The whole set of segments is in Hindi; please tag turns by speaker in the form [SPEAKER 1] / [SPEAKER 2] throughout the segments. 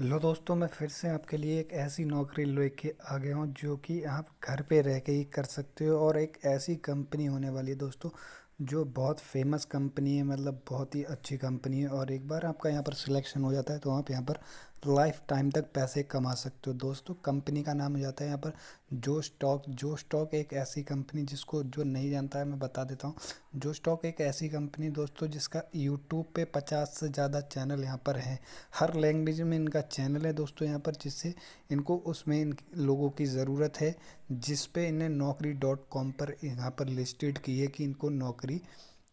[SPEAKER 1] लो दोस्तों, मैं फिर से आपके लिए एक ऐसी नौकरी लेके आ गया हूँ जो कि आप घर पे रह के ही कर सकते हो। और एक ऐसी कंपनी होने वाली है दोस्तों, जो बहुत फेमस कंपनी है, मतलब बहुत ही अच्छी कंपनी है। और एक बार आपका यहाँ पर सिलेक्शन हो जाता है तो आप यहाँ पर लाइफ टाइम तक पैसे कमा सकते हो दोस्तों। कंपनी का नाम हो जाता है यहाँ पर जो स्टॉक एक ऐसी कंपनी, जिसको जो नहीं जानता है मैं बता देता हूँ। जो स्टॉक एक ऐसी कंपनी दोस्तों जिसका यूट्यूब पे 50 से ज़्यादा चैनल यहाँ पर हैं। हर लैंग्वेज में इनका चैनल है दोस्तों यहाँ पर, जिससे इनको उसमें इन लोगों की ज़रूरत है, जिस पे इन्हें Naukri.com पर यहाँ पर लिस्टेड की है कि इनको नौकरी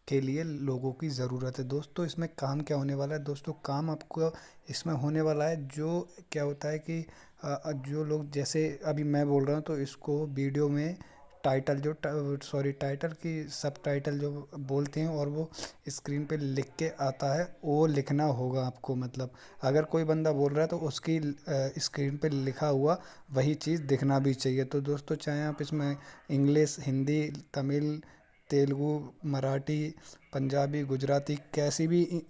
[SPEAKER 1] के लिए लोगों की ज़रूरत है। दोस्तों इसमें काम क्या होने वाला है दोस्तों, काम आपको इसमें होने वाला है, जो क्या होता है कि जो लोग, जैसे अभी मैं बोल रहा हूँ तो इसको वीडियो में टाइटल की सब टाइटल जो बोलते हैं, और वो स्क्रीन पे लिख के आता है, वो लिखना होगा आपको। मतलब अगर कोई बंदा बोल रहा है तो उसकी स्क्रीन पे लिखा हुआ वही चीज़ दिखना भी चाहिए। तो दोस्तों चाहे आप इसमें इंग्लिश, हिंदी, तमिल, तेलुगु, मराठी, पंजाबी, गुजराती, कैसी भी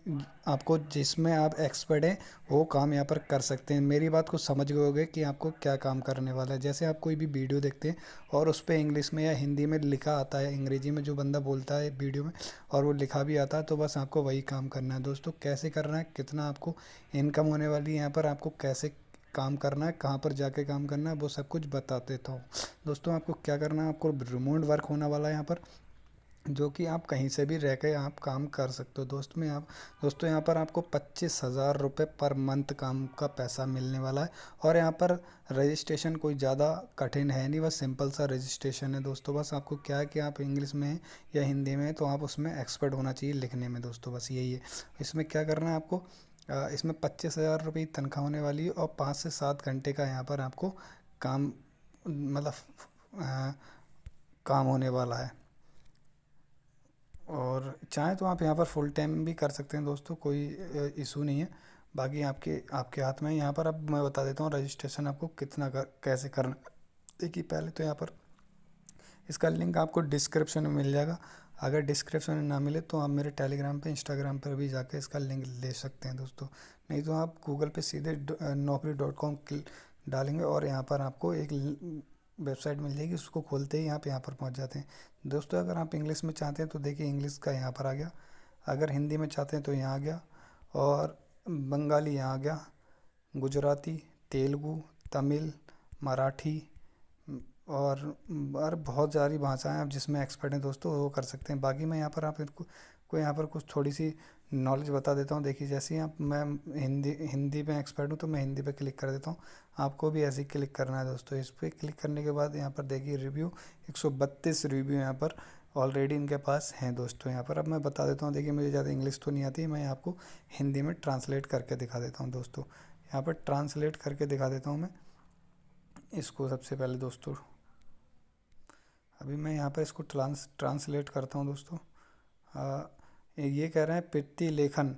[SPEAKER 1] आपको जिसमें आप एक्सपर्ट हैं वो काम यहाँ पर कर सकते हैं। मेरी बात को समझ गए होगे कि आपको क्या काम करने वाला है। जैसे आप कोई भी वीडियो देखते हैं और उस पर इंग्लिश में या हिंदी में लिखा आता है, अंग्रेजी में जो बंदा बोलता है वीडियो में, और वो लिखा भी आता है, तो बस आपको वही काम करना है दोस्तों। कैसे करना है, कितना आपको इनकम होने वाली है यहाँ पर, आपको कैसे काम करना है, कहाँ पर जाके काम करना है, वो सब कुछ बता देता हूँ दोस्तों। आपको क्या करना है, आपको रिमोट वर्क होने वाला है यहाँ पर, जो कि आप कहीं से भी रह के आप काम कर सकते हो दोस्तों यहाँ पर आपको 25,000 रुपये पर मंथ काम का पैसा मिलने वाला है। और यहाँ पर रजिस्ट्रेशन कोई ज़्यादा कठिन है नहीं, बस सिंपल सा रजिस्ट्रेशन है दोस्तों। बस आपको क्या है कि आप इंग्लिश में हैं या हिंदी में हैं तो आप उसमें एक्सपर्ट होना चाहिए लिखने में दोस्तों, बस यही है। इसमें क्या करना है आपको, इसमें 25,000 रुपये की तनख्वाह होने वाली है, और 5 से 7 घंटे का यहाँ पर आपको काम, मतलब अ, काम होने वाला है। और चाहें तो आप यहाँ पर फुल टाइम भी कर सकते हैं दोस्तों, कोई इशू नहीं है। बाकी आपके आपके हाथ में है। यहाँ पर अब मैं बता देता हूँ रजिस्ट्रेशन आपको कैसे करना। देखिए पहले तो यहाँ पर इसका लिंक आपको डिस्क्रिप्शन में मिल जाएगा। अगर डिस्क्रिप्शन में ना मिले तो आप मेरे टेलीग्राम पे, इंस्टाग्राम पर भी जाके इसका लिंक ले सकते हैं दोस्तों। नहीं तो आप गूगल पे सीधे Naukri.com डालेंगे और यहाँ पर आपको एक वेबसाइट मिल जाएगी, उसको खोलते ही आप यहाँ पर पहुँच जाते हैं दोस्तों। अगर आप इंग्लिश में चाहते हैं तो देखिए इंग्लिश का यहाँ पर आ गया, अगर हिंदी में चाहते हैं तो यहाँ आ गया, और बंगाली यहाँ आ गया, गुजराती, तेलुगु, तमिल, मराठी, और बहुत सारी भाषाएं आप जिसमें एक्सपर्ट हैं दोस्तों वो कर सकते हैं। बाकी मैं यहाँ पर आप इनको को यहाँ पर कुछ थोड़ी सी नॉलेज बता देता हूँ। देखिए जैसे ही आप, मैं हिंदी में एक्सपर्ट हूँ तो मैं हिंदी पे क्लिक कर देता हूँ। आपको भी ऐसे ही क्लिक करना है दोस्तों। इस पर क्लिक करने के बाद यहाँ पर देखिए रिव्यू, 132 रिव्यू यहाँ पर ऑलरेडी इनके पास हैं दोस्तों। यहाँ पर अब मैं बता देता हूँ, देखिए मुझे ज़्यादा इंग्लिश तो नहीं आती, मैं आपको हिंदी में ट्रांसलेट करके दिखा देता हूँ दोस्तों। यहाँ पर ट्रांसलेट करके दिखा देता हूँ मैं इसको। सबसे पहले दोस्तों अभी मैं यहाँ पर इसको ट्रांसलेट करता हूँ दोस्तों। आ, ये कह रहे हैं प्रति लेखन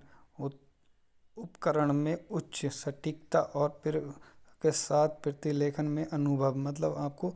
[SPEAKER 1] उपकरण में उच्च सटीकता और फिर के साथ प्रति लेखन में अनुभव, मतलब आपको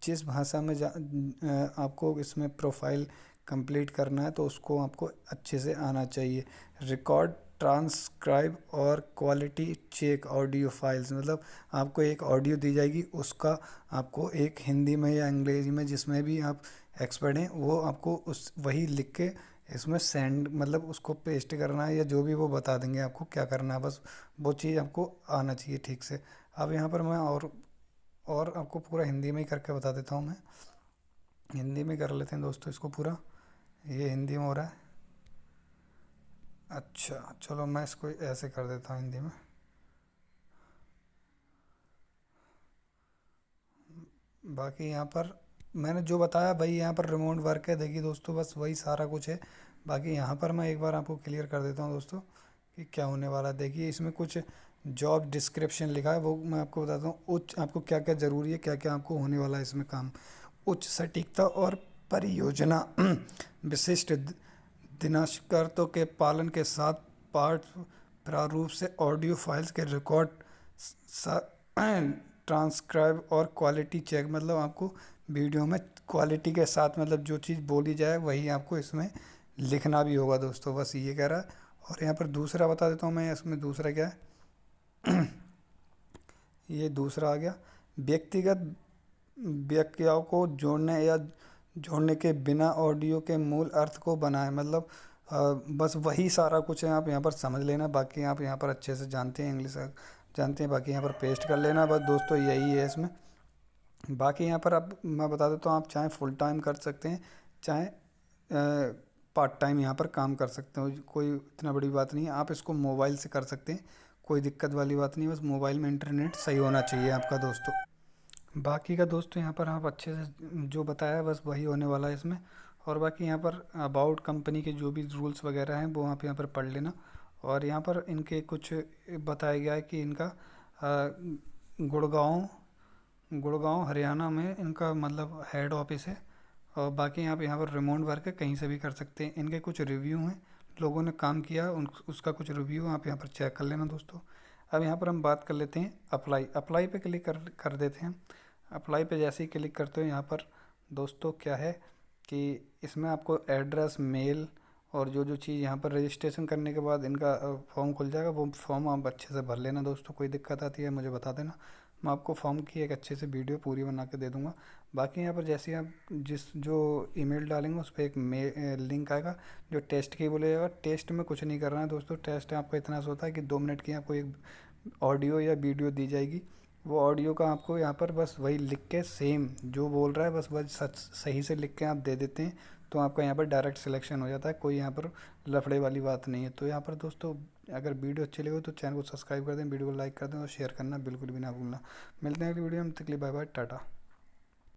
[SPEAKER 1] जिस भाषा में आपको इसमें प्रोफाइल कंप्लीट करना है तो उसको आपको अच्छे से आना चाहिए। रिकॉर्ड, ट्रांसक्राइब और क्वालिटी चेक ऑडियो फाइल्स, मतलब आपको एक ऑडियो दी जाएगी, उसका आपको एक हिंदी में या अंग्रेजी में जिसमें भी आप एक्सपर्ट हैं वो आपको उस वही लिख के इसमें सेंड, मतलब उसको पेस्ट करना है, या जो भी वो बता देंगे आपको क्या करना है, बस वो चीज़ आपको आना चाहिए ठीक से। अब यहाँ पर मैं और आपको पूरा हिंदी में ही करके बता देता हूँ। मैं हिंदी में कर लेते हैं दोस्तों इसको पूरा। ये हिंदी में हो रहा है। अच्छा चलो मैं इसको ऐसे कर देता हूँ हिंदी में। बाकी यहाँ पर मैंने जो बताया भाई, यहाँ पर रिमोट वर्क है, देखिए दोस्तों बस वही सारा कुछ है। बाकी यहाँ पर मैं एक बार आपको क्लियर कर देता हूँ दोस्तों कि क्या होने वाला है। देखिए इसमें कुछ जॉब डिस्क्रिप्शन लिखा है, वो मैं आपको बताता हूँ। उच्च आपको क्या क्या ज़रूरी है, क्या क्या आपको होने वाला है इसमें काम। उच्च सटीकता और परियोजना विशिष्ट दिनांकों के पालन के साथ पाठ प्रारूप से ऑडियो फाइल्स के रिकॉर्ड, ट्रांसक्राइब और क्वालिटी चेक, मतलब आपको वीडियो में क्वालिटी के साथ, मतलब जो चीज़ बोली जाए वही आपको इसमें लिखना भी होगा दोस्तों, बस ये कह रहा है। और यहाँ पर दूसरा बता देता हूँ मैं, इसमें दूसरा क्या है ये दूसरा आ गया। व्यक्तिगत वाक्यों को जोड़ने या जोड़ने के बिना ऑडियो के मूल अर्थ को बनाएं, मतलब बस वही सारा कुछ है, आप यहाँ पर समझ लेना, बाकी आप यहाँ पर अच्छे से जानते हैं इंग्लिश जानते हैं, बाकी यहाँ पर पेस्ट कर लेना, बस दोस्तों यही है इसमें। बाकी यहाँ पर आप मैं बता देता हूँ, आप चाहे फुल टाइम कर सकते हैं, चाहे पार्ट टाइम यहाँ पर काम कर सकते हो, कोई इतना बड़ी बात नहीं है। आप इसको मोबाइल से कर सकते हैं, कोई दिक्कत वाली बात नहीं है, बस मोबाइल में इंटरनेट सही होना चाहिए आपका दोस्तों। बाकी का दोस्तों यहाँ पर आप अच्छे से जो बताया बस वही होने वाला है इसमें। और बाकी यहाँ पर अबाउट कंपनी के जो भी रूल्स वगैरह हैं वो आप यहाँ पर पढ़ लेना। और यहाँ पर इनके कुछ बताया गया है कि इनका गुड़गांव गुड़गांव हरियाणा में इनका मतलब हेड ऑफिस है। और बाकी आप यहाँ पर रिमोट वर्क है, कहीं से भी कर सकते हैं। इनके कुछ रिव्यू हैं, लोगों ने काम किया उसका कुछ रिव्यू आप यहाँ पर चेक कर लेना दोस्तों। अब यहाँ पर हम बात कर लेते हैं अप्लाई। अप्लाई पे क्लिक कर देते हैं। अप्लाई पे जैसे ही क्लिक करते हो यहाँ पर दोस्तों क्या है कि इसमें आपको एड्रेस, मेल और जो जो चीज़ यहाँ पर रजिस्ट्रेशन करने के बाद इनका फॉर्म खुल जाएगा, वो फॉर्म आप अच्छे से भर लेना दोस्तों। कोई दिक्कत आती है मुझे बता देना, मैं आपको फॉर्म की एक अच्छे से वीडियो पूरी बना के दे दूँगा। बाकी यहाँ पर जैसे ही आप जिस जो ईमेल डालेंगे उस पर एक लिंक आएगा जो टेस्ट की बोलेगा। टेस्ट में कुछ नहीं करना है दोस्तों, टेस्ट आपको इतना सा होता है कि 2 मिनट की आपको एक ऑडियो या वीडियो दी जाएगी। वो ऑडियो का आपको यहाँ पर बस वही लिख के सेम जो बोल रहा है बस वही सच सही से लिख के आप दे देते हैं, तो आपका यहाँ पर डायरेक्ट सिलेक्शन हो जाता है। कोई यहाँ पर लफड़े वाली बात नहीं है। तो यहाँ पर दोस्तों अगर वीडियो अच्छी लगे तो चैनल को सब्सक्राइब कर दें, वीडियो को लाइक कर दें और शेयर करना बिल्कुल भी ना भूलना। मिलते हैं अगली वीडियो में, तक के लिए बाय बाय, टाटा।